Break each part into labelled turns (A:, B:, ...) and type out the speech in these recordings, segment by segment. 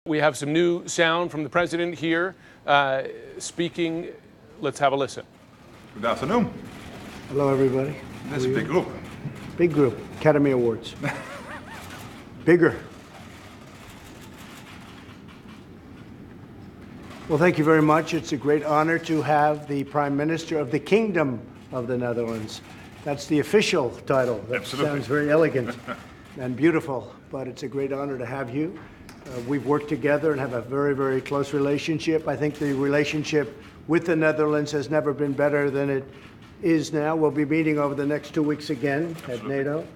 A: We have some new sound from the president here speaking. Let's have a listen.
B: Good afternoon.
C: Hello, everybody.
B: That's a big group.
C: Big group. Academy Awards. Bigger. Well, thank you very much. It's a great honor to have the Prime Minister of the Kingdom of the Netherlands. That's the official title. That
B: Absolutely.
C: Sounds very elegant and beautiful, but it's a great honor to have you. We've worked together and have a very, very close relationship. I think the relationship with the Netherlands has never been better than it is now. We'll be meeting over the next 2 weeks again at NATO,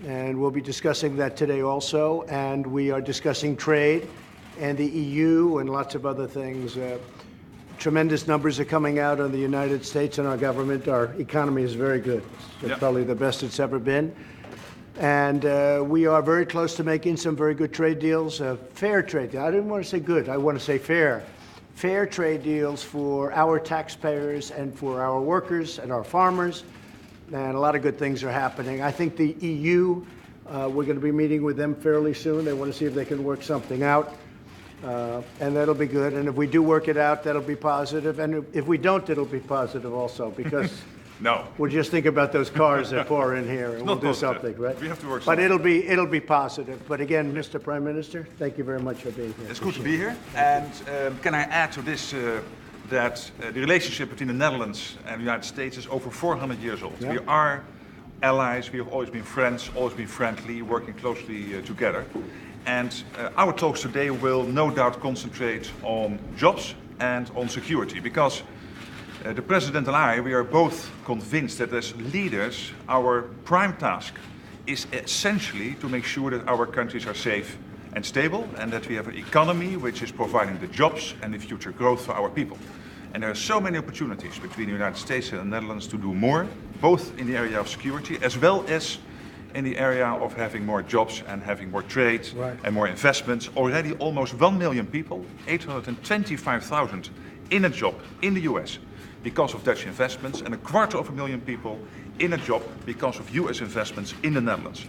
C: and we'll be discussing that today also. And we are discussing trade and the EU and lots of other things. Tremendous numbers are coming out on the United States and our government. Our economy is very good. It's probably the best it's ever been. And we are very close to making some very good trade deals, fair trade deals. I didn't want to say good, I want to say fair. Fair trade deals for our taxpayers and for our workers and our farmers. And a lot of good things are happening. I think the EU, we're going to be meeting with them fairly soon. They want to see if they can work something out. And that'll be good. And if we do work it out, that'll be positive. And if we don't, it'll be positive also, because
B: No.
C: we'll just think about those cars that pour in here and we'll do something, right?
B: We have to work
C: But
B: something.
C: it'll be positive. But again, Mr. Prime Minister, thank you very much for being here.
B: It's good to be here. And can I add to this that the relationship between the Netherlands and the United States is over 400 years old.
C: Yeah.
B: We are allies. We have always been friends, always been friendly, working closely together. And our talks today will no doubt concentrate on jobs and on security, because the President and I, we are both convinced that as leaders, our prime task is essentially to make sure that our countries are safe and stable, and that we have an economy which is providing the jobs and the future growth for our people. And there are so many opportunities between the United States and the Netherlands to do more, both in the area of security as well as in the area of having more jobs and having more trade and more investments. Already almost 1 million people, 825,000 in a job in the US because of Dutch investments, and 250,000 people in a job because of US investments in the Netherlands.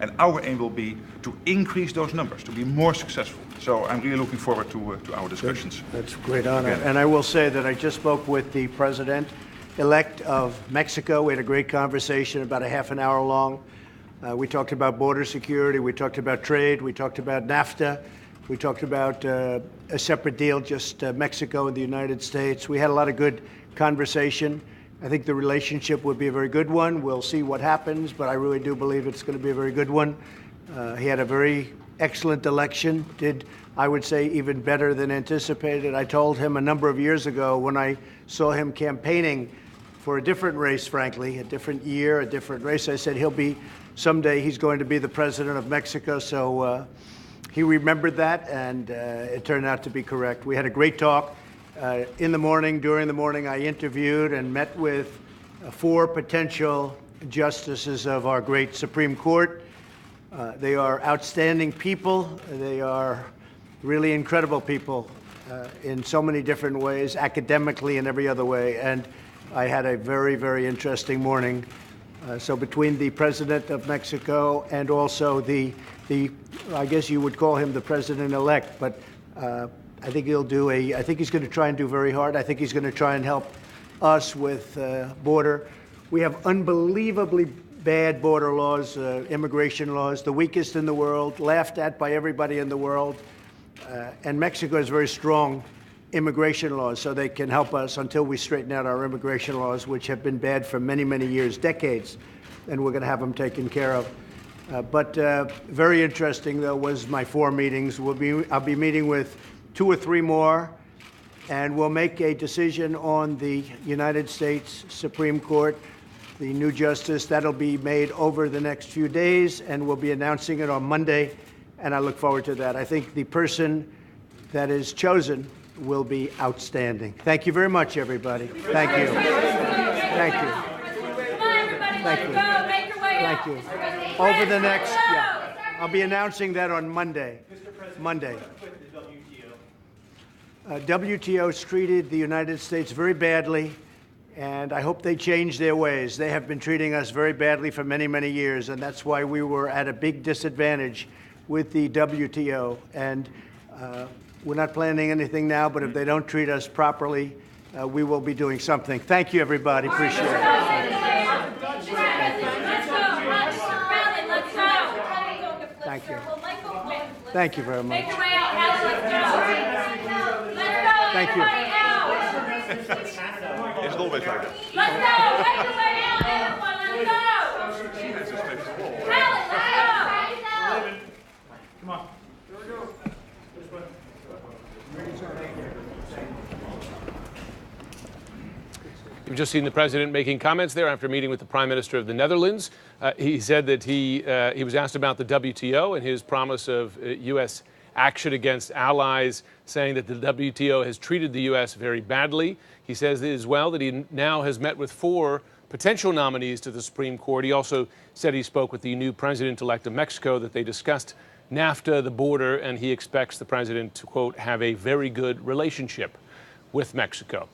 B: And our aim will be to increase those numbers, to be more successful. So I'm really looking forward to our discussions.
C: That's a great honor. And I will say that I just spoke with the President-elect of Mexico. We had a great conversation, about a half an hour long. We talked about border security, we talked about trade, we talked about NAFTA, we talked about a separate deal, just Mexico and the United States. We had a lot of good conversation. I think the relationship would be a very good one. We'll see what happens, but I really do believe it's going to be a very good one. He had a very excellent election, did, I would say, even better than anticipated. I told him a number of years ago when I saw him campaigning for a different race, frankly, a different year, a different race, I said someday he's going to be the president of Mexico. So he remembered that, and it turned out to be correct. We had a great talk. In the morning, during the morning, I interviewed and met with 4 potential justices of our great Supreme Court. They are outstanding people. They are really incredible people in so many different ways, academically and every other way. And I had a very, very interesting morning. So between the President of Mexico and also the I guess you would call him the President-elect, but I think I think he's going to try and do very hard. I think he's going to try and help us with border. We have unbelievably bad border laws, immigration laws, the weakest in the world, laughed at by everybody in the world. And Mexico has very strong immigration laws, so they can help us until we straighten out our immigration laws, which have been bad for many, many years, decades, and we're going to have them taken care of. But very interesting, though, was my 4 meetings. I'll be meeting with 2 or 3 more, and we'll make a decision on the United States Supreme Court, the new justice. That'll be made over the next few days, and we'll be announcing it on Monday, and I look forward to that. I think the person that is chosen will be outstanding. Thank you very much, everybody. Thank you. Thank you. Thank you. Thank you. Over the next, I'll be announcing that on Monday. Monday. WTO's treated the United States very badly, and I hope they change their ways. They have been treating us very badly for many, many years, and that's why we were at a big disadvantage with the WTO. And We're not planning anything now, but if they don't treat us properly, we will be doing something. Thank you, everybody. Appreciate it. Thank you. Thank you very much. Thank you.
B: Is it always like that?
D: Let's go! Make your way out, everyone! Let's go! Helen, let's go!
E: Come on.
A: You've just seen the president making comments there after meeting with the Prime Minister of the Netherlands. He said that he was asked about the WTO and his promise of U.S. action against allies, saying that the WTO has treated the U.S. very badly. He says as well that he now has met with 4 potential nominees to the Supreme Court. He also said he spoke with the new president-elect of Mexico, that they discussed NAFTA, the border, and he expects the president to, quote, have a very good relationship with Mexico.